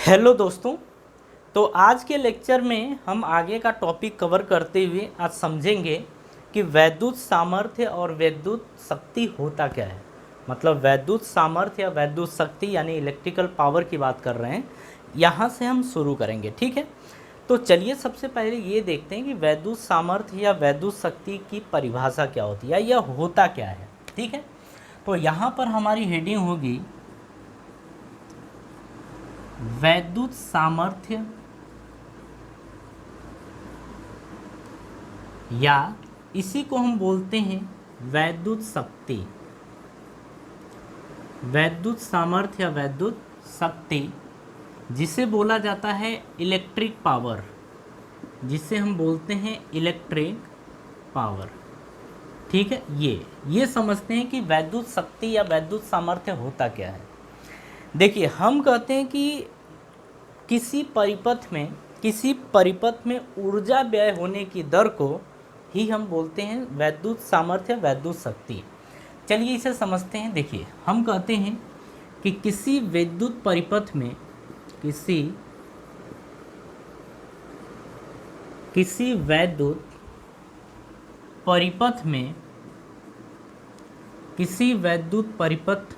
Hello दोस्तों। तो आज के लेक्चर में हम आगे का टॉपिक कवर करते हुए आज समझेंगे कि वैद्युत सामर्थ्य और वैद्युत शक्ति होता क्या है। मतलब वैद्युत सामर्थ्य या वैद्युत शक्ति यानी इलेक्ट्रिकल पावर की बात कर रहे हैं। यहाँ से हम शुरू करेंगे, ठीक है। तो चलिए सबसे पहले ये देखते हैं कि वैद्युत सामर्थ्य या वैद्युत शक्ति की परिभाषा क्या होती है या यह होता क्या है, ठीक है। तो यहाँ पर हमारी हेडिंग होगी वैद्युत सामर्थ्य या इसी को हम बोलते हैं वैद्युत शक्ति। वैद्युत सामर्थ्य या वैद्युत शक्ति जिसे बोला जाता है इलेक्ट्रिक पावर, जिसे हम बोलते हैं इलेक्ट्रिक पावर, ठीक है। ये समझते हैं कि वैद्युत शक्ति या वैद्युत सामर्थ्य होता क्या है। देखिए, हम कहते हैं कि किसी परिपथ में ऊर्जा व्यय होने की दर को ही हम बोलते हैं वैद्युत सामर्थ्य, वैद्युत शक्ति। चलिए इसे समझते हैं। देखिए, हम कहते हैं कि किसी विद्युत परिपथ में किसी वैद्युत परिपथ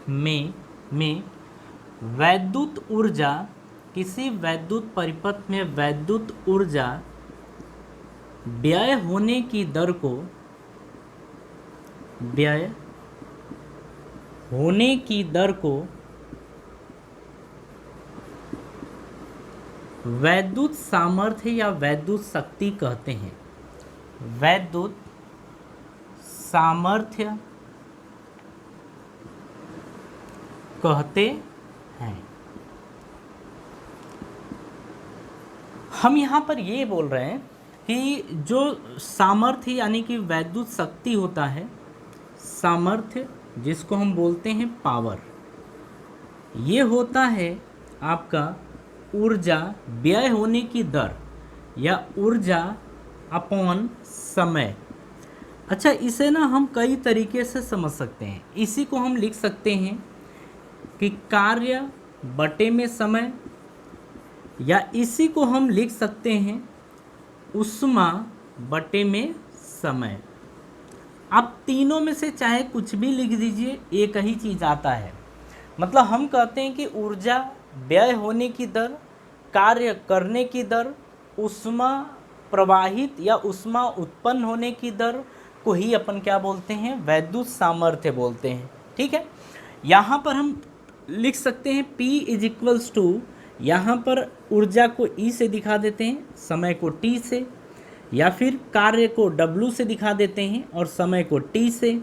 में वैद्युत ऊर्जा, किसी वैद्युत परिपथ में वैद्युत ऊर्जा व्यय होने की दर को वैद्युत सामर्थ्य या वैद्युत शक्ति कहते हैं। वैद्युत सामर्थ्य कहते हैं। हम यहाँ पर ये बोल रहे हैं कि जो सामर्थ्य यानी कि वैद्युत शक्ति होता है, सामर्थ्य जिसको हम बोलते हैं पावर, ये होता है आपका ऊर्जा व्यय होने की दर या ऊर्जा अपॉन समय। अच्छा, इसे ना हम कई तरीके से समझ सकते हैं। इसी को हम लिख सकते हैं कि कार्य बटे में समय, या इसी को हम लिख सकते हैं ऊष्मा बटे में समय। आप तीनों में से चाहे कुछ भी लिख दीजिए, एक ही चीज़ आता है। मतलब हम कहते हैं कि ऊर्जा व्यय होने की दर, कार्य करने की दर, ऊष्मा प्रवाहित या ऊष्मा उत्पन्न होने की दर को ही अपन क्या बोलते हैं, वैद्युत सामर्थ्य बोलते हैं, ठीक है। यहाँ पर हम लिख सकते हैं P इज इक्वल्स टू, यहाँ पर ऊर्जा को E से दिखा देते हैं, समय को T से, या फिर कार्य को W से दिखा देते हैं और समय को T से,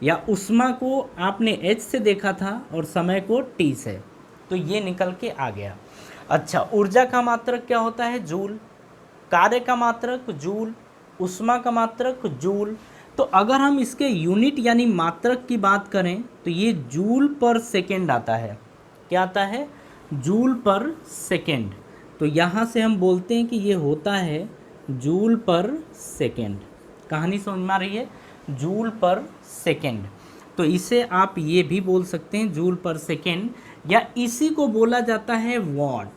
या ऊष्मा को आपने H से देखा था और समय को T से। तो ये निकल के आ गया। अच्छा, ऊर्जा का मात्रक क्या होता है, जूल। कार्य का मात्रक जूल, ऊष्मा का मात्रक जूल। तो अगर हम इसके यूनिट यानी मात्रक की बात करें तो ये जूल पर सेकेंड आता है। क्या आता है, जूल पर सेकेंड। तो यहाँ से हम बोलते हैं कि ये होता है जूल पर सेकेंड। कहानी समझ में आ रही है, जूल पर सेकेंड। तो इसे आप ये भी बोल सकते हैं जूल पर सेकेंड, या इसी को बोला जाता है वॉट।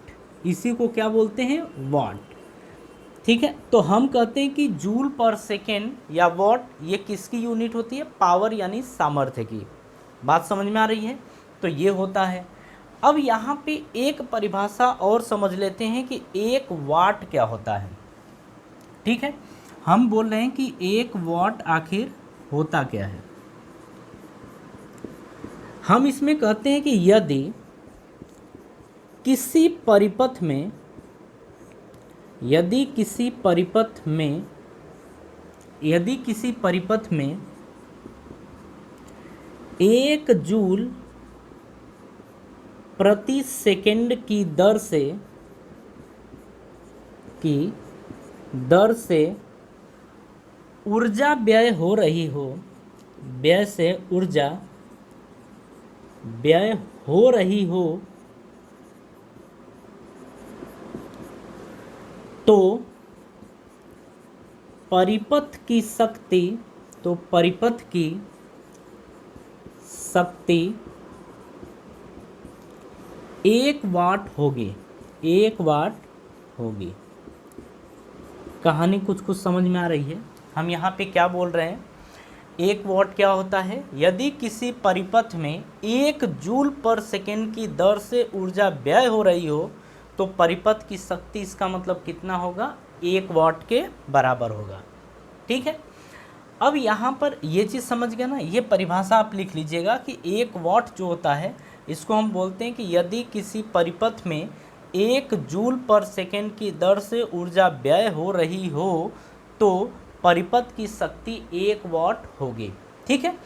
इसी को क्या बोलते हैं, वॉट, ठीक है। तो हम कहते हैं कि जूल पर सेकेंड या वॉट ये किसकी यूनिट होती है, पावर यानी सामर्थ्य की। बात समझ में आ रही है। तो ये होता है। अब यहाँ पे एक परिभाषा और समझ लेते हैं कि एक वाट क्या होता है, ठीक है। हम बोल रहे हैं कि एक वाट आखिर होता क्या है। हम इसमें कहते हैं कि यदि किसी परिपथ में एक जूल प्रति सेकंड की दर से ऊर्जा व्यय हो रही हो, तो परिपथ की शक्ति 1 वाट होगी। 1 वाट होगी। कहानी कुछ कुछ समझ में आ रही है। हम यहाँ पे क्या बोल रहे हैं, 1 वाट क्या होता है, यदि किसी परिपथ में 1 जूल पर सेकेंड की दर से ऊर्जा व्यय हो रही हो तो परिपथ की शक्ति, इसका मतलब कितना होगा, 1 वाट के बराबर होगा। ठीक है, अब यहाँ पर ये चीज़ समझ गया ना, ये परिभाषा आप लिख लीजिएगा कि 1 वाट जो होता है इसको हम बोलते हैं कि यदि किसी परिपथ में 1 जूल पर सेकेंड की दर से ऊर्जा व्यय हो रही हो तो परिपथ की शक्ति 1 वाट होगी। ठीक है,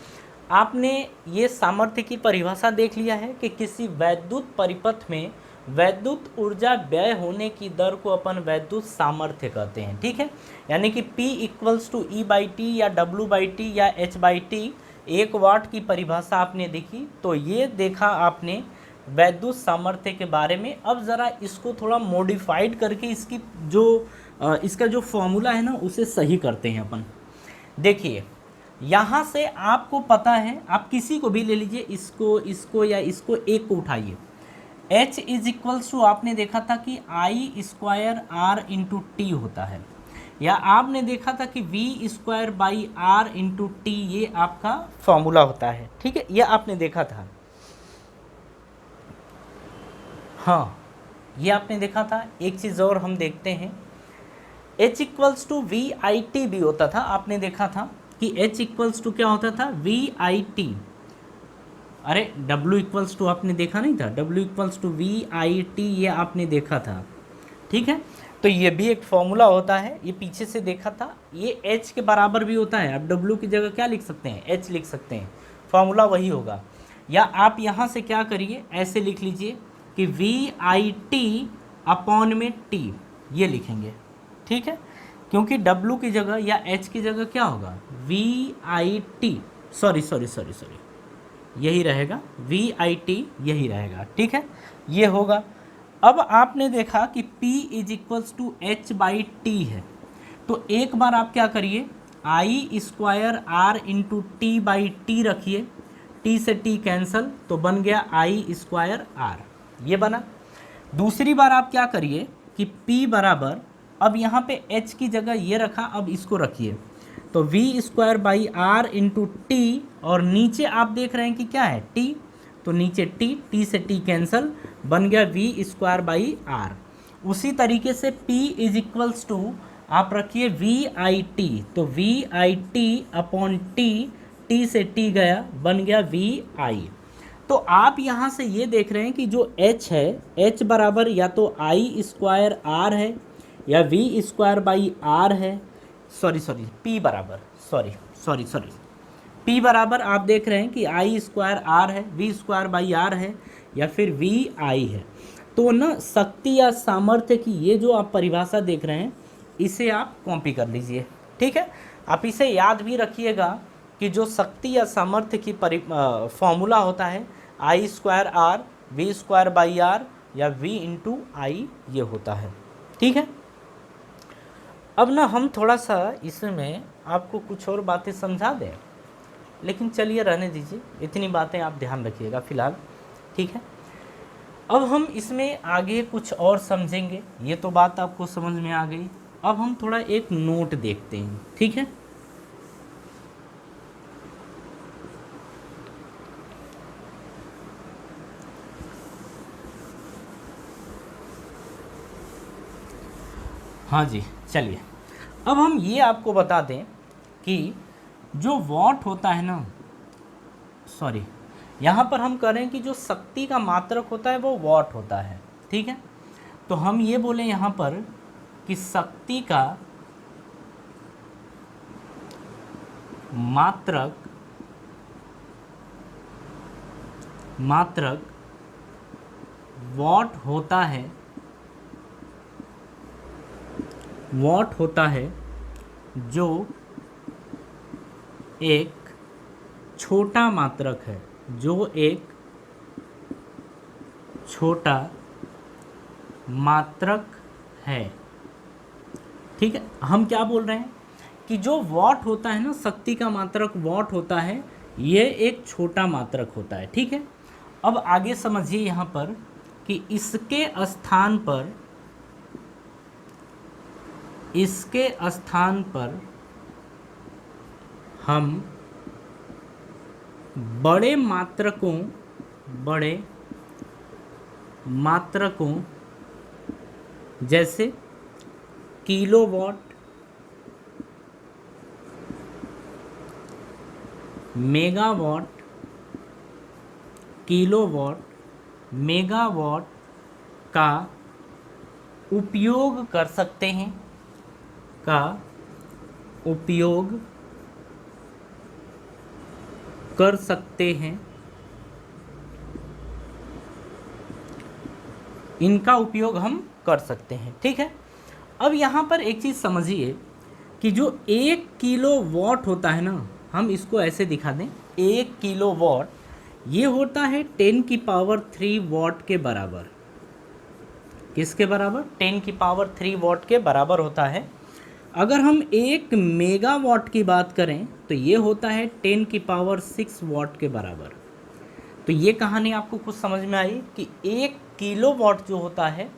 आपने ये सामर्थ्य की परिभाषा देख लिया है कि किसी वैद्युत परिपथ में वैद्युत ऊर्जा व्यय होने की दर को अपन वैद्युत सामर्थ्य कहते हैं। ठीक है, यानी कि P इक्वल्स टू E/T या W/T या H/T 1 वाट की परिभाषा आपने देखी, तो ये देखा आपने वैद्युत सामर्थ्य के बारे में। अब ज़रा इसको थोड़ा मॉडिफाइड करके इसकी जो इसका जो फॉर्मूला है ना उसे सही करते हैं अपन। देखिए यहाँ से आपको पता है, आप किसी को भी ले लीजिए, इसको या इसको एक को उठाइए, H इज इक्वल्स टू आपने देखा था कि I²R/T होता है, या आपने देखा था कि V²/R/T ये आपका फॉर्मूला होता है। ठीक है, ये आपने देखा था, हाँ ये आपने देखा था। एक चीज़ और हम देखते हैं, H इक्वल्स टू VIT भी होता था, आपने देखा था कि H इक्वल्स टू क्या होता था, VIT। अरे W इक्वल्स टू आपने देखा नहीं था, W इक्वल्स टू VIT ये आपने देखा था। ठीक है, तो ये भी एक फॉर्मूला होता है, ये पीछे से देखा था। ये H के बराबर भी होता है, आप W की जगह क्या लिख सकते हैं, H लिख सकते हैं, फॉर्मूला वही होगा। या आप यहाँ से क्या करिए, ऐसे लिख लीजिए कि VIT अपॉन में T ये लिखेंगे। ठीक है, क्योंकि W की जगह या H की जगह क्या होगा, VIT, सॉरी यही रहेगा, VIT यही रहेगा। ठीक है, ये होगा। अब आपने देखा कि P is equals to H/T है, तो एक बार आप क्या करिए, I²R/T/T रखिए, T से T कैंसल तो बन गया I²R, ये बना। दूसरी बार आप क्या करिए कि P बराबर, अब यहाँ पे H की जगह ये रखा, अब इसको रखिए, तो V²/R/T और नीचे आप देख रहे हैं कि क्या है, T, तो नीचे T से T कैंसल बन गया V²/R। उसी तरीके से P इज इक्वल्स टू आप रखिए VIT, तो VIT अपॉन T से T गया बन गया VI। तो आप यहाँ से ये देख रहे हैं कि जो H है, H बराबर या तो I² है या V²/R है, P बराबर P बराबर आप देख रहे हैं कि I²R है, V²/R है या फिर VI है। तो ना शक्ति या सामर्थ्य की ये जो आप परिभाषा देख रहे हैं इसे आप कॉपी कर लीजिए। ठीक है, आप इसे याद भी रखिएगा कि जो शक्ति या सामर्थ्य की फॉर्मूला होता है I²R V²/R या V/I ये होता है। ठीक है, अब ना हम थोड़ा सा इसमें आपको कुछ और बातें समझा दें, लेकिन चलिए रहने दीजिए, इतनी बातें आप ध्यान रखिएगा फ़िलहाल। ठीक है, अब हम इसमें आगे कुछ और समझेंगे, ये तो बात आपको समझ में आ गई। अब हम थोड़ा एक नोट देखते हैं। ठीक है, हाँ जी, चलिए अब हम ये आपको बता दें कि जो वॉट होता है ना, यहाँ पर हम कह रहे हैं कि जो शक्ति का मात्रक होता है वो वॉट होता है। ठीक है, तो हम ये बोले यहाँ पर कि शक्ति का मात्रक वॉट होता है जो एक छोटा मात्रक है, ठीक है, हम क्या बोल रहे हैं कि जो वॉट होता है ना, शक्ति का मात्रक वॉट होता है, ये एक छोटा मात्रक होता है। ठीक है, अब आगे समझिए यहाँ पर कि इसके स्थान पर हम बड़े मात्रकों जैसे किलोवाट, मेगावाट, किलोवाट, मेगावाट का उपयोग कर सकते हैं, इनका उपयोग हम कर सकते हैं। ठीक है, अब यहाँ पर एक चीज़ समझिए कि जो 1 किलोवाट होता है ना, हम इसको ऐसे दिखा दें, 1 किलोवाट ये होता है 10⁻³ वाट के बराबर। किसके बराबर? 10⁻³ वाट के बराबर होता है। अगर हम 1 मेगावाट की बात करें तो ये होता है 10⁻6 वाट के बराबर। तो ये कहानी आपको कुछ समझ में आई कि 1 किलोवाट जो होता है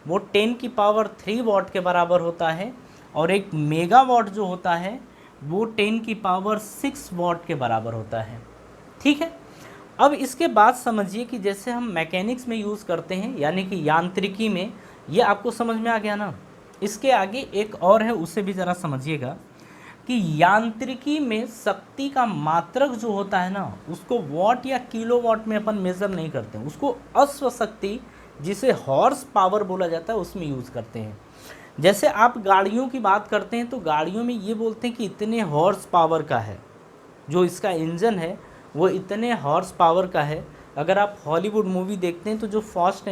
वो 10⁻³ वाट के बराबर होता है, और 1 मेगावाट जो होता है वो 10⁻6 वाट के बराबर होता है। ठीक है, अब इसके बाद समझिए कि जैसे हम मैकेनिक्स में यूज़ करते हैं, यानी कि यांत्रिकी में, ये आपको समझ में आ गया ना। इसके आगे एक और है, उसे भी ज़रा समझिएगा कि यांत्रिकी में शक्ति का मात्रक जो होता है ना, उसको वाट या किलोवाट में अपन मेज़र नहीं करते हैं, उसको अश्व शक्ति, जिसे हॉर्स पावर बोला जाता है, उसमें यूज़ करते हैं। जैसे आप गाड़ियों की बात करते हैं तो गाड़ियों में ये बोलते हैं कि इतने हॉर्स पावर का है, जो इसका इंजन है वो इतने हॉर्स पावर का है। अगर आप हॉलीवुड मूवी देखते हैं तो जो फास्ट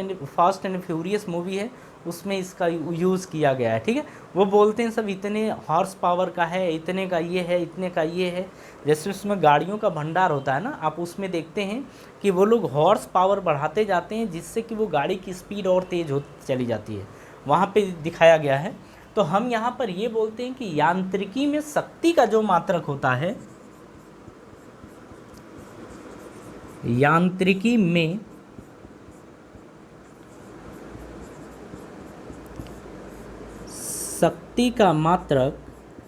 एंड फ्यूरियस मूवी है उसमें इसका यूज़ किया गया है। ठीक है, वो बोलते हैं सब इतने हॉर्स पावर का है, इतने का ये है, इतने का ये है। जैसे उसमें गाड़ियों का भंडार होता है ना, आप उसमें देखते हैं कि वो लोग हॉर्स पावर बढ़ाते जाते हैं, जिससे कि वो गाड़ी की स्पीड और तेज़ हो चली जाती है, वहाँ पे दिखाया गया है। तो हम यहाँ पर ये बोलते हैं कि यांत्रिकी में शक्ति का जो मात्रक होता है, यांत्रिकी में शक्ति का मात्रक,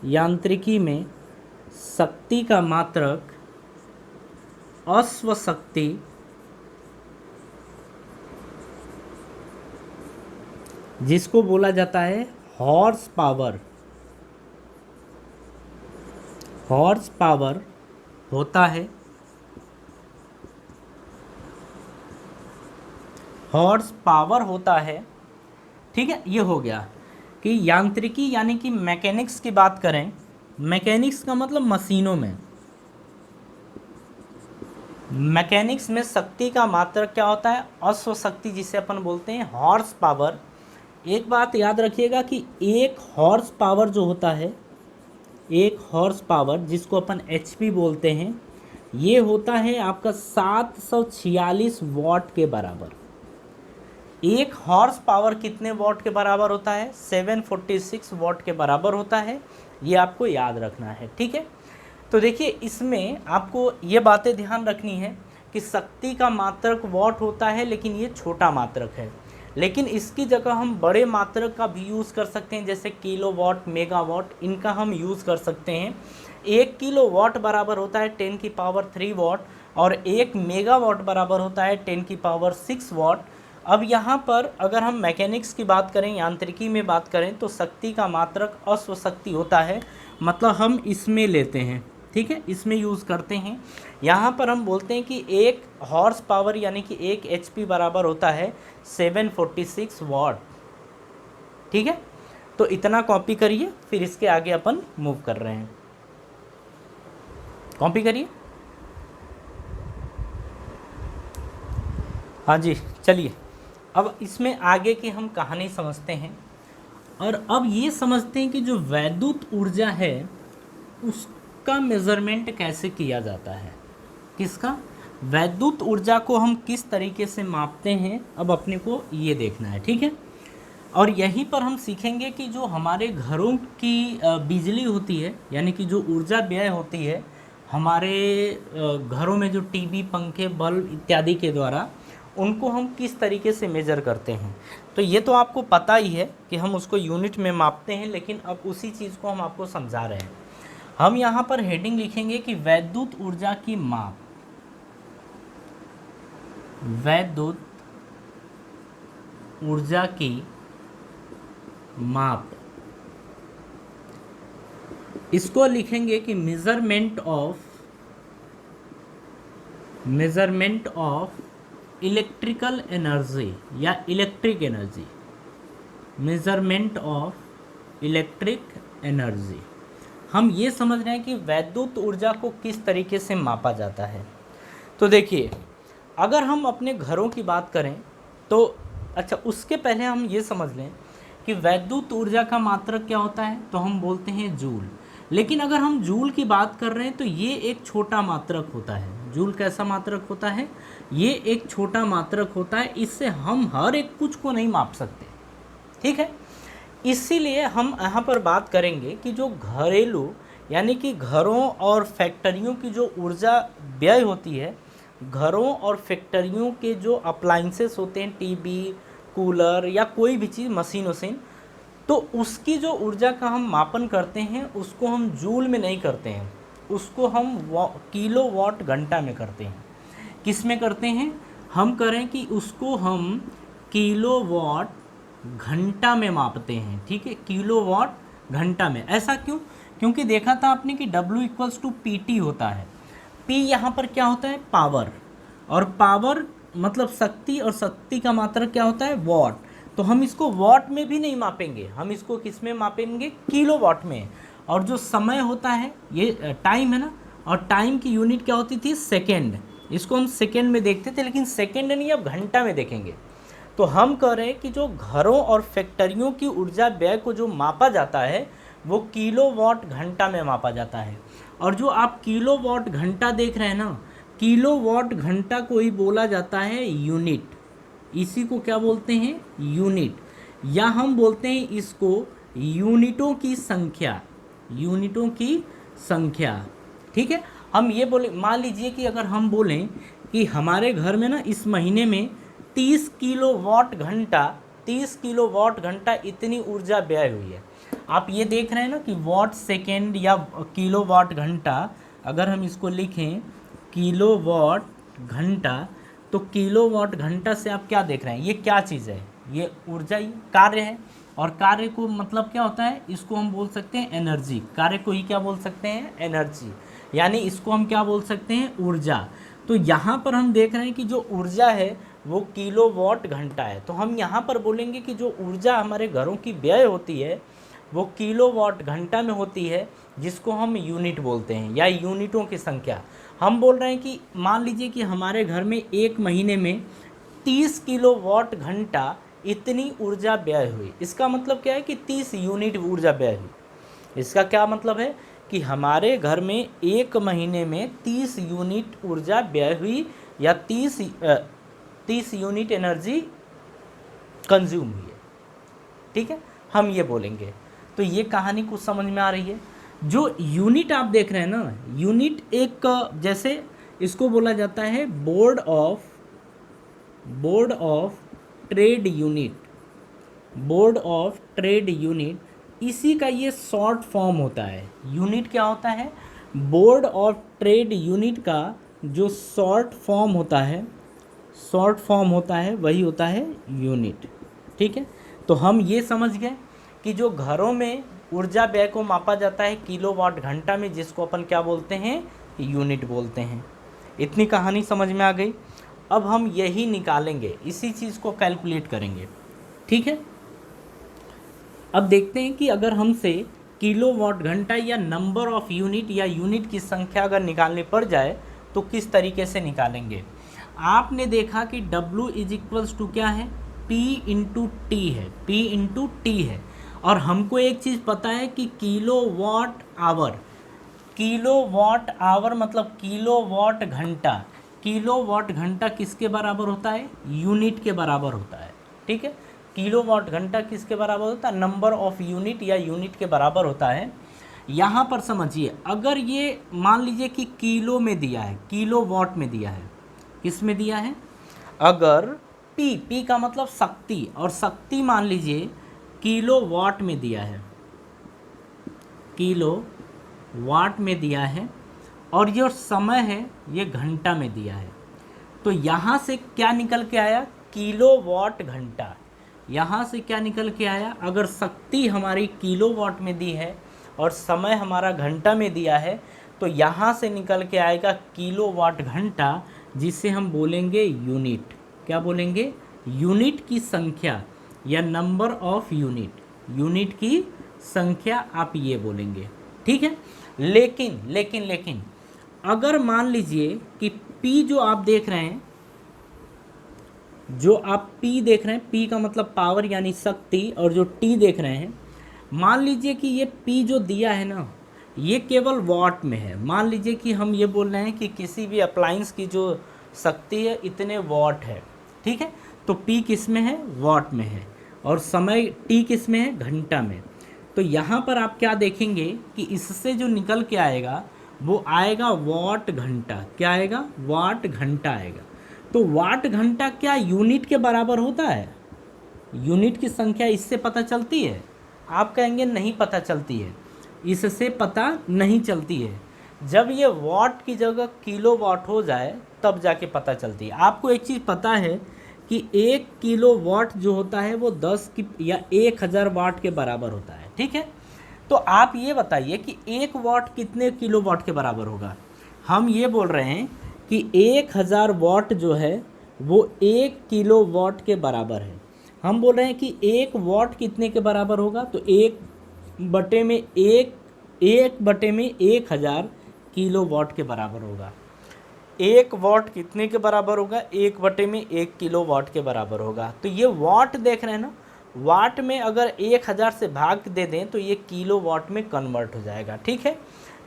यांत्रिकी में शक्ति का मात्रक अश्व शक्ति, जिसको बोला जाता है हॉर्स पावर, हॉर्स पावर होता है, हॉर्स पावर होता है। ठीक है, ये हो गया कि यांत्रिकी यानी कि मैकेनिक्स की बात करें, मैकेनिक्स का मतलब मशीनों में, मैकेनिक्स में शक्ति का मात्रक क्या होता है? अश्व शक्ति, जिसे अपन बोलते हैं हॉर्स पावर। एक बात याद रखिएगा कि एक हॉर्स पावर जो होता है, एक हॉर्स पावर जिसको अपन HP बोलते हैं, ये होता है आपका 746 वाट के बराबर। एक हॉर्स पावर कितने वाट के बराबर होता है? 746 वाट के बराबर होता है। ये आपको याद रखना है। ठीक है, तो देखिए इसमें आपको ये बातें ध्यान रखनी है कि शक्ति का मात्रक वाट होता है, लेकिन ये छोटा मात्रक है, लेकिन इसकी जगह हम बड़े मात्रक का भी यूज़ कर सकते हैं, जैसे किलोवाट, मेगावाट, इनका हम यूज़ कर सकते हैं। 1 किलोवाट बराबर होता है 10⁻³ वाट, और 1 मेगावाट बराबर होता है 10⁻6 वाट। अब यहाँ पर अगर हम मैकेनिक्स की बात करें, यांत्रिकी में बात करें, तो शक्ति का मात्रक अश्व शक्ति होता है, मतलब हम इसमें लेते हैं। ठीक है, इसमें यूज़ करते हैं। यहाँ पर हम बोलते हैं कि एक हॉर्स पावर यानी कि 1 HP बराबर होता है 746 वाट। ठीक है, तो इतना कॉपी करिए, फिर इसके आगे अपन मूव कर रहे हैं। कॉपी करिए। हाँ जी, चलिए अब इसमें आगे की हम कहानी समझते हैं, और अब ये समझते हैं कि जो वैद्युत ऊर्जा है उसका मेज़रमेंट कैसे किया जाता है। किसका? वैद्युत ऊर्जा को हम किस तरीके से मापते हैं, अब अपने को ये देखना है। ठीक है, और यहीं पर हम सीखेंगे कि जो हमारे घरों की बिजली होती है, यानी कि जो ऊर्जा व्यय होती है हमारे घरों में, जो टीवी, पंखे, बल्ब इत्यादि के द्वारा, उनको हम किस तरीके से मेज़र करते हैं। तो ये तो आपको पता ही है कि हम उसको यूनिट में मापते हैं, लेकिन अब उसी चीज़ को हम आपको समझा रहे हैं। हम यहाँ पर हेडिंग लिखेंगे कि वैद्युत ऊर्जा की माप, वैद्युत ऊर्जा की माप, इसको लिखेंगे कि मेजरमेंट ऑफ इलेक्ट्रिकल एनर्जी या electric energy, measurement of electric energy. हम ये समझ रहे हैं कि वैद्युत ऊर्जा को किस तरीके से मापा जाता है। तो देखिए, अगर हम अपने घरों की बात करें तो अच्छा, उसके पहले हम ये समझ लें कि वैद्युत ऊर्जा का मात्रक क्या होता है, तो हम बोलते हैं जूल। लेकिन अगर हम जूल की बात कर रहे हैं तो ये एक छोटा मात्रक होता है। जूल कैसा मात्रक होता है, ये एक छोटा मात्रक होता है, इससे हम हर एक कुछ को नहीं माप सकते, ठीक है। इसीलिए हम यहाँ पर बात करेंगे कि जो घरेलू यानी कि घरों और फैक्ट्रियों की जो ऊर्जा व्यय होती है, घरों और फैक्ट्रियों के जो अप्लाइंसेस होते हैं, टीवी, कूलर या कोई भी चीज़, मशीन वशीन, तो उसकी जो ऊर्जा का हम मापन करते हैं उसको हम जूल में नहीं करते हैं, उसको हम किलोवाट घंटा में करते हैं। किस में करते हैं, हम करें कि उसको हम किलोवाट घंटा में मापते हैं, ठीक है, किलोवाट घंटा में। ऐसा क्यों, क्योंकि देखा था आपने कि W = PT होता है। P यहाँ पर क्या होता है, पावर, और पावर मतलब शक्ति, और शक्ति का मात्रक क्या होता है, वॉट। तो हम इसको वॉट में भी नहीं मापेंगे, हम इसको किस में मापेंगे, किलोवाट में। और जो समय होता है, ये टाइम है ना, और टाइम की यूनिट क्या होती थी, सेकेंड। इसको हम सेकेंड में देखते थे, लेकिन सेकेंड नहीं, अब घंटा में देखेंगे। तो हम कह रहे हैं कि जो घरों और फैक्ट्रियों की ऊर्जा व्यय को जो मापा जाता है वो किलोवाट घंटा में मापा जाता है। और जो आप किलोवाट घंटा देख रहे हैं ना, किलोवाट घंटा को ही बोला जाता है यूनिट। इसी को क्या बोलते हैं, यूनिट, या हम बोलते हैं इसको यूनिटों की संख्या, यूनिटों की संख्या, ठीक है। हम ये बोले, मान लीजिए कि अगर हम बोलें कि हमारे घर में ना इस महीने में 30 किलोवाट घंटा, 30 किलोवाट घंटा इतनी ऊर्जा व्यय हुई है। आप ये देख रहे हैं ना कि वाट सेकेंड या किलोवाट घंटा, अगर हम इसको लिखें किलोवाट घंटा, तो किलोवाट घंटा से आप क्या देख रहे हैं, ये क्या चीज़ है, ये ऊर्जा, ही कार्य है। और कार्य को मतलब क्या होता है, इसको हम बोल सकते हैं एनर्जी, कार्य को ही क्या बोल सकते हैं, एनर्जी, यानी इसको हम क्या बोल सकते हैं, ऊर्जा। तो यहाँ पर हम देख रहे हैं कि जो ऊर्जा है वो किलोवाट घंटा है। तो हम यहाँ पर बोलेंगे कि जो ऊर्जा हमारे घरों की व्यय होती है वो किलोवाट घंटा में होती है, जिसको हम यूनिट बोलते हैं, या यूनिटों की संख्या। हम बोल रहे हैं कि मान लीजिए कि हमारे घर में एक महीने में 30 किलोवाट घंटा इतनी ऊर्जा व्यय हुई। इसका मतलब क्या है कि 30 यूनिट यूनिट व्यय हुई। इसका क्या मतलब है कि हमारे घर में एक महीने में 30 यूनिट ऊर्जा व्यय हुई, या 30 यूनिट एनर्जी कंज्यूम हुई है, ठीक है, हम ये बोलेंगे। तो ये कहानी कुछ समझ में आ रही है। जो यूनिट आप देख रहे हैं ना, यूनिट एक, जैसे इसको बोला जाता है board of trade unit, board of trade unit, इसी का ये शॉर्ट फॉर्म होता है। यूनिट क्या होता है, बोर्ड ऑफ ट्रेड यूनिट का जो शॉर्ट फॉर्म होता है, वही होता है यूनिट, ठीक है। तो हम ये समझ गए कि जो घरों में ऊर्जा व्यय को मापा जाता है किलोवाट घंटा में, जिसको अपन क्या बोलते हैं, यूनिट बोलते हैं। इतनी कहानी समझ में आ गई। अब हम यही निकालेंगे, इसी चीज़ को कैलकुलेट करेंगे, ठीक है। अब देखते हैं कि अगर हमसे किलोवाट घंटा या नंबर ऑफ यूनिट या यूनिट की संख्या अगर निकालनी पड़ जाए तो किस तरीके से निकालेंगे। आपने देखा कि W = क्या है, P × T है, P × T है। और हमको एक चीज़ पता है कि किलोवाट आवर मतलब किलोवाट घंटा, किलोवाट घंटा किसके बराबर होता है, यूनिट के बराबर होता है, ठीक है। किलोवाट घंटा किसके बराबर होता है, नंबर ऑफ यूनिट या यूनिट के बराबर होता है। यहाँ पर समझिए, अगर ये मान लीजिए कि किलो में दिया है, किलोवाट में दिया है, किस में दिया है, अगर पी का मतलब शक्ति, और शक्ति मान लीजिए किलो वाट में दिया है, किलो वाट में दिया है, और जो समय है ये घंटा में दिया है, तो यहाँ से क्या निकल के आया, किलो वाट घंटा। यहाँ से क्या निकल के आया, अगर शक्ति हमारी किलो वाट में दी है और समय हमारा घंटा में दिया है, तो यहाँ से निकल के आएगा किलो वाट घंटा, जिसे हम बोलेंगे यूनिट। क्या बोलेंगे, यूनिट की संख्या या नंबर ऑफ यूनिट, यूनिट की संख्या आप ये बोलेंगे, ठीक है। लेकिन लेकिन लेकिन अगर मान लीजिए कि P जो आप देख रहे हैं, जो आप P देख रहे हैं, P का मतलब पावर यानी शक्ति, और जो T देख रहे हैं, मान लीजिए कि ये P जो दिया है ना, ये केवल वाट में है। मान लीजिए कि हम ये बोल रहे हैं कि किसी भी अप्लायंस की जो शक्ति है इतने वाट है, ठीक है, तो P किस में है, वाट में है, और समय T किस में है, घंटा में। तो यहाँ पर आप क्या देखेंगे कि इससे जो निकल के आएगा वो आएगा वाट घंटा। क्या आएगा, वाट घंटा आएगा। तो वाट घंटा क्या यूनिट के बराबर होता है, यूनिट की संख्या इससे पता चलती है? आप कहेंगे नहीं पता चलती है, इससे पता नहीं चलती है। जब ये वाट की जगह किलो वाट हो जाए तब जाके पता चलती है। आपको एक चीज़ पता है कि 1 किलो वाट जो होता है वो 10 की या 1000 वाट के बराबर होता है, ठीक है। तो आप ये बताइए कि 1 वाट कितने किलो वाट के बराबर होगा। हम ये बोल रहे हैं कि 1000 वाट जो है वो 1 किलो वाट के बराबर है। हम बोल रहे हैं कि 1 वाट कितने के बराबर होगा, तो 1/1000 किलो वाट के बराबर होगा। 1 वाट कितने के बराबर होगा, 1/1 किलो वाट के बराबर होगा। तो ये वाट देख रहे हैं ना, वाट में अगर 1000 से भाग दे दें तो ये किलो वाट में कन्वर्ट हो जाएगा, ठीक है।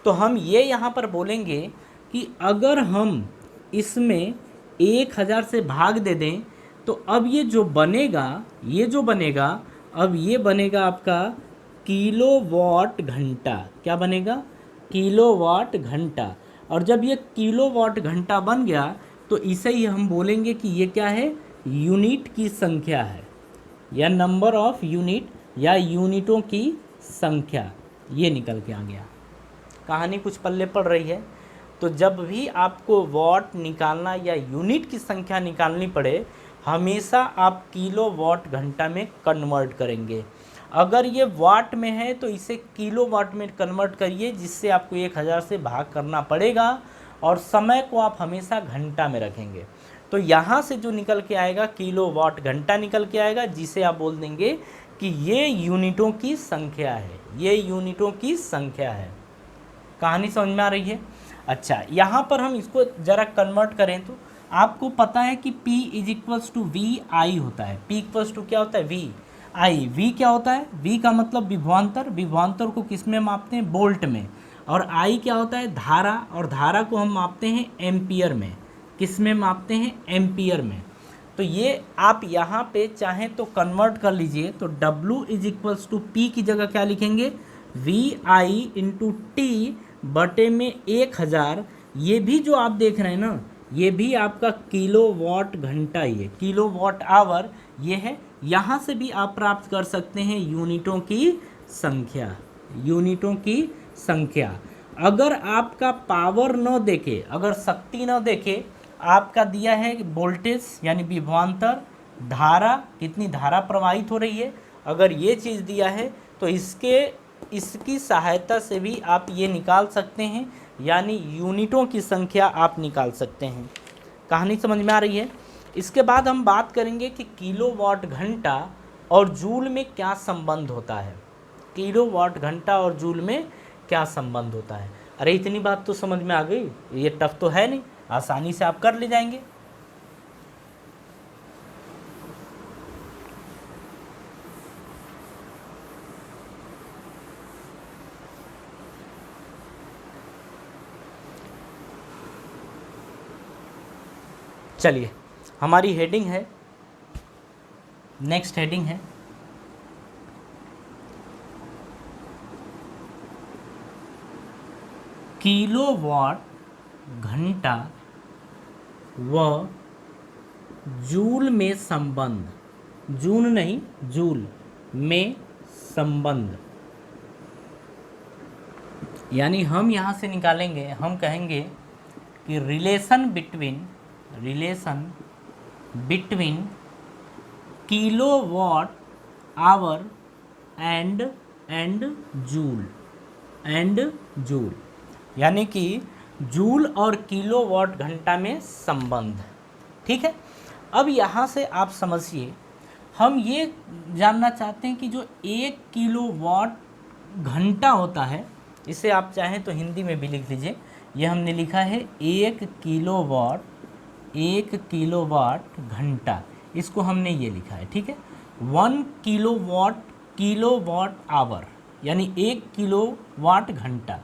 तो हम ये यहाँ पर बोलेंगे कि अगर हम इसमें 1000 से भाग दे दें तो अब ये जो बनेगा, अब ये बनेगा आपका किलो वाट घंटा। क्या बनेगा, किलो वाट घंटा। और जब ये किलो वाट घंटा बन गया तो इसे ही हम बोलेंगे कि ये क्या है, यूनिट की संख्या है, या नंबर ऑफ यूनिट, या यूनिटों की संख्या। ये निकल के आ गया। कहानी कुछ पल्ले पड़ रही है। तो जब भी आपको वाट निकालना या यूनिट की संख्या निकालनी पड़े, हमेशा आप किलो वाट घंटा में कन्वर्ट करेंगे। अगर ये वाट में है तो इसे किलो वाट में कन्वर्ट करिए, जिससे आपको 1000 से भाग करना पड़ेगा, और समय को आप हमेशा घंटा में रखेंगे। तो यहाँ से जो निकल के आएगा किलो वाट घंटा निकल के आएगा, जिसे आप बोल देंगे कि ये यूनिटों की संख्या है, ये यूनिटों की संख्या है। कहानी समझ में आ रही है? अच्छा, यहाँ पर हम इसको ज़रा कन्वर्ट करें तो आपको पता है कि P = VI होता है। P = क्या होता है, VI। V क्या होता है, V का मतलब विभवांतर। विभवांतर को किस में मापते हैं, बोल्ट में। और I क्या होता है, धारा, और धारा को हम मापते हैं एम्पियर में। किस में मापते हैं, एम्पियर में। तो ये आप यहाँ पे चाहें तो कन्वर्ट कर लीजिए। तो W = P की जगह क्या लिखेंगे, VI × T बटे में 1000। ये भी जो आप देख रहे हैं ना, ये भी आपका किलो वाट घंटा ही है, किलो वाट आवर ये है। यहाँ से भी आप प्राप्त कर सकते हैं यूनिटों की संख्या, यूनिटों की संख्या। अगर आपका पावर न देखे, अगर शक्ति न देखे, आपका दिया है वोल्टेज यानी विभवांतर, धारा, कितनी धारा प्रवाहित हो रही है, अगर ये चीज़ दिया है तो इसकी सहायता से भी आप ये निकाल सकते हैं, यानी यूनिटों की संख्या आप निकाल सकते हैं। कहानी समझ में आ रही है? इसके बाद हम बात करेंगे कि किलो वाट घंटा और जूल में क्या संबंध होता है। किलो वाट घंटा और जूल में क्या संबंध होता है। अरे इतनी बात तो समझ में आ गई, ये टफ तो है नहीं, आसानी से आप कर ले जाएंगे। चलिए, हमारी हेडिंग है, नेक्स्ट हेडिंग है किलो वाट घंटा व जूल में संबंध, जून नहीं जूल में संबंध, यानी हम यहाँ से निकालेंगे, हम कहेंगे कि relation between kilowatt hour and joule, यानी कि जूल और किलोवाट घंटा में संबंध। ठीक है, अब यहाँ से आप समझिए, हम ये जानना चाहते हैं कि जो 1 किलोवाट घंटा होता है, इसे आप चाहें तो हिंदी में भी लिख लीजिए। ये हमने लिखा है 1 किलोवाट घंटा, इसको हमने ये लिखा है। ठीक है, 1 किलोवाट आवर, यानी 1 किलोवाट घंटा।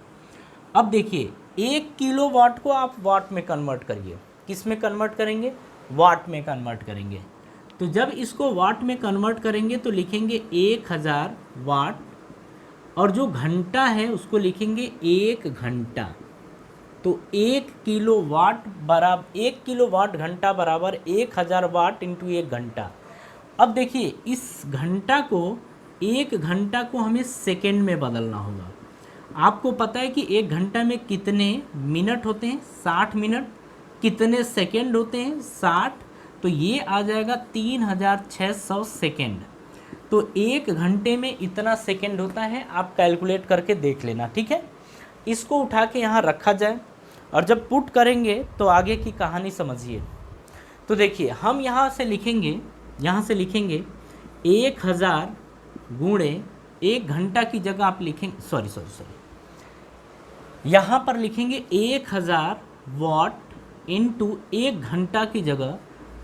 अब देखिए 1 किलोवाट को आप वाट में कन्वर्ट करिए, किस में कन्वर्ट करेंगे? वाट में कन्वर्ट करेंगे। तो जब इसको वाट में कन्वर्ट करेंगे तो लिखेंगे 1000 वाट, और जो घंटा है उसको लिखेंगे 1 घंटा। तो 1 किलोवाट घंटा बराबर 1000 वाट इंटू 1 घंटा। अब देखिए इस घंटा को, 1 घंटा को हमें सेकेंड में बदलना होगा। आपको पता है कि 1 घंटा में कितने मिनट होते हैं? 60 मिनट। कितने सेकेंड होते हैं? 60। तो ये आ जाएगा 3600 सेकेंड। तो 1 घंटे में इतना सेकेंड होता है, आप कैलकुलेट करके देख लेना। ठीक है, इसको उठा के यहाँ रखा जाए, और जब पुट करेंगे तो आगे की कहानी समझिए। तो देखिए हम यहाँ से लिखेंगे 1000 गुणे 1 घंटा की जगह आप लिखेंगे, सॉरी, यहाँ पर लिखेंगे 1000 वाट इंटू 1 घंटा की जगह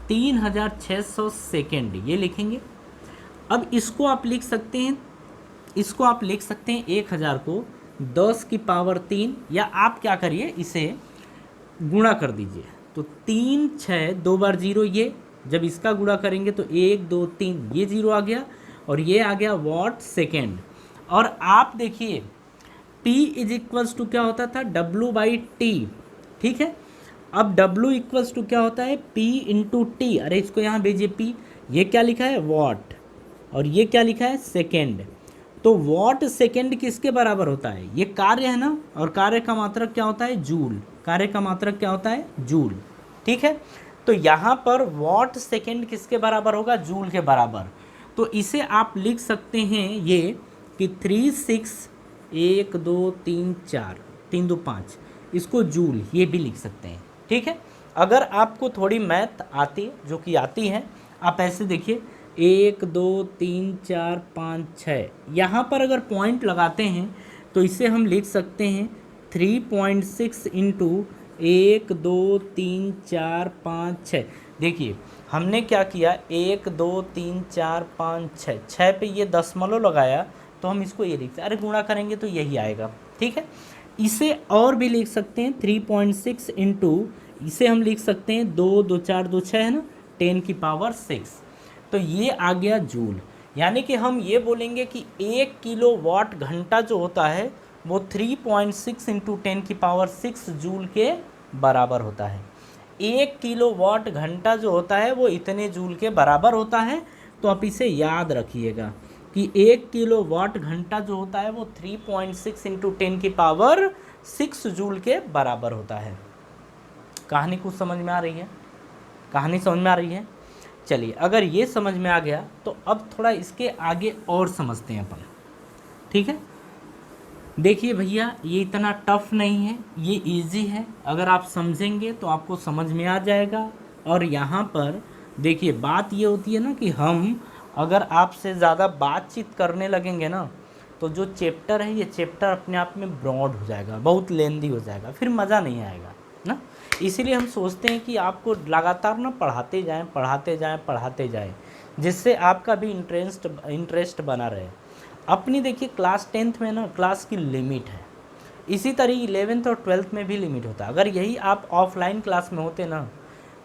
3600 सेकेंड, ये लिखेंगे। अब इसको आप लिख सकते हैं 1000 को 10 की पावर 3, या आप क्या करिए इसे गुणा कर दीजिए। तो 3 6 2 बार 0, ये जब इसका गुणा करेंगे तो 1 2 3, ये 0 आ गया, और ये आ गया वाट सेकेंड। और आप देखिए P इज इक्वल्स टू क्या होता था? W/T। ठीक है, अब W इक्वल्स टू क्या होता है? P into T. अरे इसको यहाँ भेजिए P, ये क्या लिखा है? वाट, और ये क्या लिखा है? सेकेंड। तो वाट सेकेंड किसके बराबर होता है? ये कार्य है ना, और कार्य का मात्रक क्या होता है? जूल। कार्य का मात्रक क्या होता है? जूल। ठीक है, तो यहाँ पर वाट सेकेंड किसके बराबर होगा? जूल के बराबर। तो इसे आप लिख सकते हैं ये कि 36 1 2 3 4 3 2 5, इसको जूल ये भी लिख सकते हैं। ठीक है, अगर आपको थोड़ी मैथ आती, जो कि आती है, आप ऐसे देखिए 1 2 3 4 5 6, यहाँ पर अगर पॉइंट लगाते हैं तो इसे हम लिख सकते हैं 3.6 इंटू 1 2 3 4 5 6। देखिए हमने क्या किया, 1 2 3 4 5 6, 6 पे ये दशमलव लगाया, तो हम इसको ये लिखते हैं। अरे गुणा करेंगे तो यही आएगा। ठीक है, इसे और भी लिख सकते हैं 3.6 इंटू, इसे हम लिख सकते हैं 2 2 4 2 6 है ना, 10 की पावर 6। तो ये आ गया जूल। यानी कि हम ये बोलेंगे कि 1 किलोवाट घंटा जो होता है वो 3.6 इंटू 10 की पावर 6 जूल के बराबर होता है। 1 किलोवाट घंटा जो होता है वो इतने जूल के बराबर होता है। तो आप इसे याद रखिएगा कि 1 किलोवाट घंटा जो होता है वो 3.6 इंटू 10 की पावर 6 जूल के बराबर होता है। कहानी कुछ समझ में आ रही है? कहानी समझ में आ रही है? चलिए, अगर ये समझ में आ गया तो अब थोड़ा इसके आगे और समझते हैं अपन। ठीक है, देखिए भैया ये इतना टफ नहीं है, ये इजी है। अगर आप समझेंगे तो आपको समझ में आ जाएगा। और यहाँ पर देखिए बात ये होती है ना कि हम अगर आपसे ज़्यादा बातचीत करने लगेंगे ना, तो जो चैप्टर है ये चैप्टर अपने आप में ब्रॉड हो जाएगा, बहुत लेंदी हो जाएगा, फिर मज़ा नहीं आएगा ना। इसीलिए हम सोचते हैं कि आपको लगातार ना पढ़ाते जाएं, जिससे आपका भी इंटरेस्ट बना रहे। अपनी देखिए क्लास 10th में ना क्लास की लिमिट है, इसी तरह 11th और 12th में भी लिमिट होता है। अगर यही आप ऑफलाइन क्लास में होते ना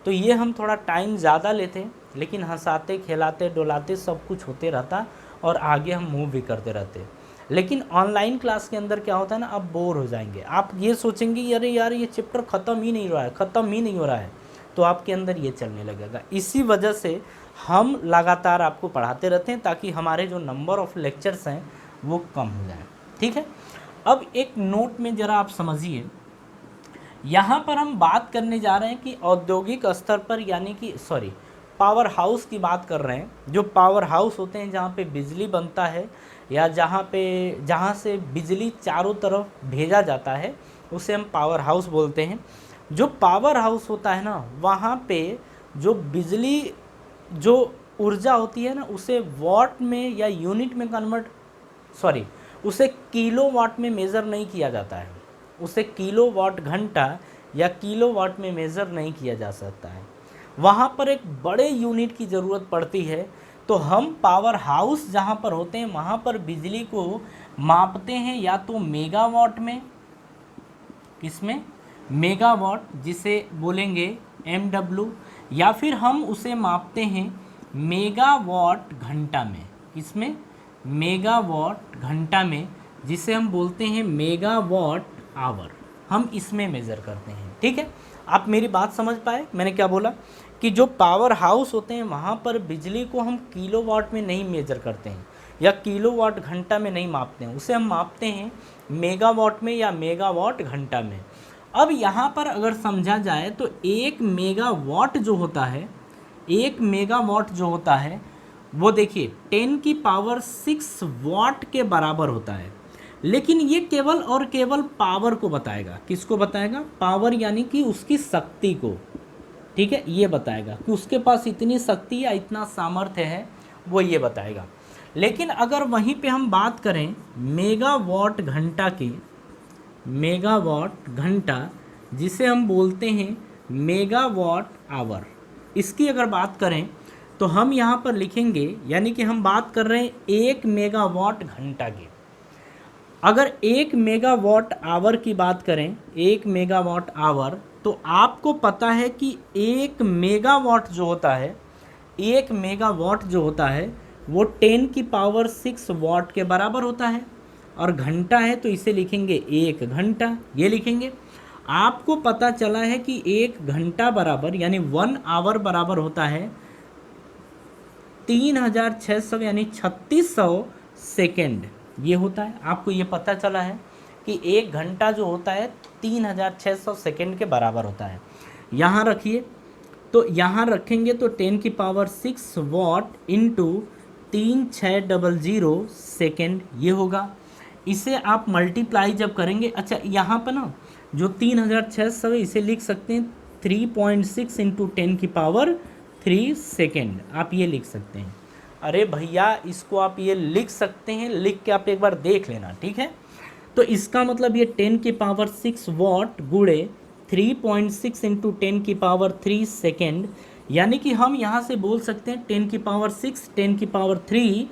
तो ये हम थोड़ा टाइम ज़्यादा लेते, लेकिन हंसाते खिलाते डोलाते सब कुछ होते रहता और आगे हम मूव भी करते रहते। लेकिन ऑनलाइन क्लास के अंदर क्या होता है ना, आप बोर हो जाएंगे, आप ये सोचेंगे अरे यार ये चैप्टर ख़त्म ही नहीं हो रहा है। तो आपके अंदर ये चलने लगेगा। इसी वजह से हम लगातार आपको पढ़ाते रहते हैं ताकि हमारे जो नंबर ऑफ़ लेक्चर्स हैं वो कम हो जाए। ठीक है, अब एक नोट में ज़रा आप समझिए, यहाँ पर हम बात करने जा रहे हैं कि औद्योगिक स्तर पर, यानी कि पावर हाउस की बात कर रहे हैं। जो पावर हाउस होते हैं जहाँ पे बिजली बनता है या जहाँ से बिजली चारों तरफ भेजा जाता है उसे हम पावर हाउस बोलते हैं। जो पावर हाउस होता है ना, वहाँ पे जो बिजली जो ऊर्जा होती है ना उसे वॉट में या यूनिट में उसे किलोवाट में मेज़र नहीं किया जाता है, उसे किलोवाट घंटा या किलोवाट में मेज़र नहीं किया जा सकता है। वहाँ पर एक बड़े यूनिट की ज़रूरत पड़ती है। तो हम पावर हाउस जहाँ पर होते हैं वहाँ पर बिजली को मापते हैं या तो मेगावाट में, किसमें, मेगावाट, जिसे बोलेंगे MW, या फिर हम उसे मापते हैं मेगावाट घंटा में, किसमें, मेगावाट घंटा में, जिसे हम बोलते हैं मेगावाट आवर, हम इसमें मेज़र करते हैं। ठीक है, आप मेरी बात समझ पाए? मैंने क्या बोला कि जो पावर हाउस होते हैं वहाँ पर बिजली को हम किलोवाट में नहीं मेज़र करते हैं या किलोवाट घंटा में नहीं मापते हैं, उसे हम मापते हैं मेगावाट में या मेगावाट घंटा में। अब यहाँ पर अगर समझा जाए तो एक मेगावाट जो होता है, एक मेगावाट जो होता है वो देखिए 10 की पावर 6 वाट के बराबर होता है। लेकिन ये केवल और केवल पावर को बताएगा। किसको बताएगा? पावर, यानी कि उसकी शक्ति को। ठीक है, ये बताएगा कि उसके पास इतनी शक्ति या इतना सामर्थ्य है, वो ये बताएगा। लेकिन अगर वहीं पे हम बात करें मेगावाट घंटा की, मेगावाट घंटा जिसे हम बोलते हैं मेगावाट आवर, इसकी अगर बात करें तो हम यहाँ पर लिखेंगे, यानी कि हम बात कर रहे हैं 1 मेगावाट घंटा की। अगर 1 मेगावाट आवर की बात करें, 1 मेगावाट आवर, तो आपको पता है कि 1 मेगावाट जो होता है, 1 मेगावाट जो होता है वो 10 की पावर 6 वाट के बराबर होता है। और घंटा है तो इसे लिखेंगे 1 घंटा, ये लिखेंगे। आपको पता चला है कि 1 घंटा बराबर, यानी 1 आवर बराबर होता है 3600 यानी 3600 सेकेंड, ये होता है। आपको ये पता चला है कि 1 घंटा जो होता है 3600 सेकेंड के बराबर होता है। यहाँ रखिए, तो यहाँ रखेंगे तो 10 की पावर 6 वाट इंटू 3600 सेकेंड, ये होगा। इसे आप मल्टीप्लाई जब करेंगे, अच्छा यहाँ पर ना जो 3600 है इसे लिख सकते हैं 3.6 इंटू 10 की पावर 3 सेकेंड, आप ये लिख सकते हैं। अरे भैया, इसको आप ये लिख सकते हैं, लिख के आप एक बार देख लेना। ठीक है, तो इसका मतलब ये 10 की पावर 6 वाट गुणे 3.6 इंटू 10 की पावर 3 सेकेंड, यानी कि हम यहाँ से बोल सकते हैं 10 की पावर 6, 10 की पावर 3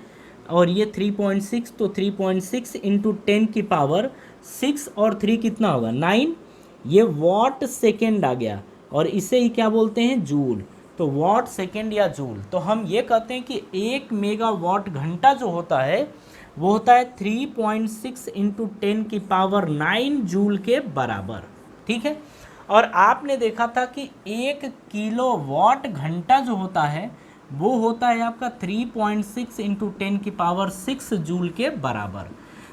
और ये 3.6, तो 3.6 इंटू 10 की पावर 6 और 3 कितना होगा? 9, ये वाट सेकेंड आ गया। और इसे ही क्या बोलते हैं? जूल। तो वाट सेकेंड या जूल। तो हम ये कहते हैं कि 1 मेगावाट घंटा जो होता है वो होता है 3.6 इंटू 10 की पावर 9 जूल के बराबर। ठीक है, और आपने देखा था कि 1 किलोवाट घंटा जो होता है वो होता है आपका 3.6 इंटू 10 की पावर 6 जूल के बराबर।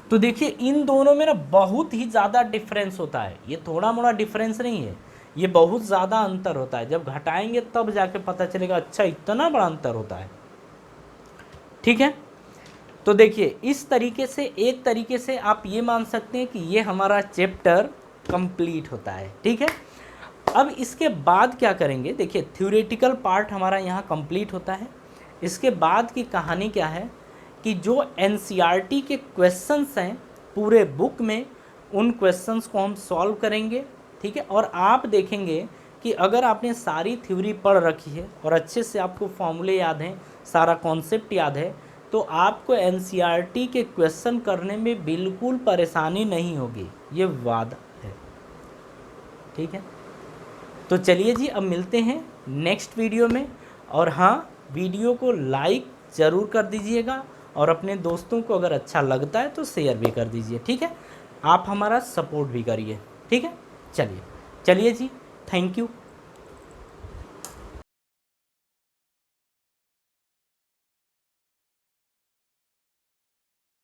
तो देखिए इन दोनों में ना बहुत ही ज़्यादा डिफरेंस होता है। ये थोड़ा मोड़ा डिफरेंस नहीं है, ये बहुत ज़्यादा अंतर होता है। जब घटाएंगे तब जाके पता चलेगा अच्छा इतना बड़ा अंतर होता है। ठीक है, तो देखिए इस तरीके से, एक तरीके से आप ये मान सकते हैं कि ये हमारा चैप्टर कंप्लीट होता है। ठीक है, अब इसके बाद क्या करेंगे? देखिए थ्योरेटिकल पार्ट हमारा यहाँ कंप्लीट होता है। इसके बाद की कहानी क्या है कि जो एनसीईआरटी के क्वेश्चंस हैं पूरे बुक में, उन क्वेश्चंस को हम सॉल्व करेंगे। ठीक है, और आप देखेंगे कि अगर आपने सारी थ्योरी पढ़ रखी है और अच्छे से आपको फॉर्मूले याद हैं, सारा कॉन्सेप्ट याद है, तो आपको एनसीईआरटी के क्वेश्चन करने में बिल्कुल परेशानी नहीं होगी, ये वादा है। ठीक है, तो चलिए जी, अब मिलते हैं नेक्स्ट वीडियो में। और हाँ, वीडियो को लाइक ज़रूर कर दीजिएगा और अपने दोस्तों को अगर अच्छा लगता है तो शेयर भी कर दीजिए। ठीक है, आप हमारा सपोर्ट भी करिए। ठीक है, चलिए जी, थैंक यू।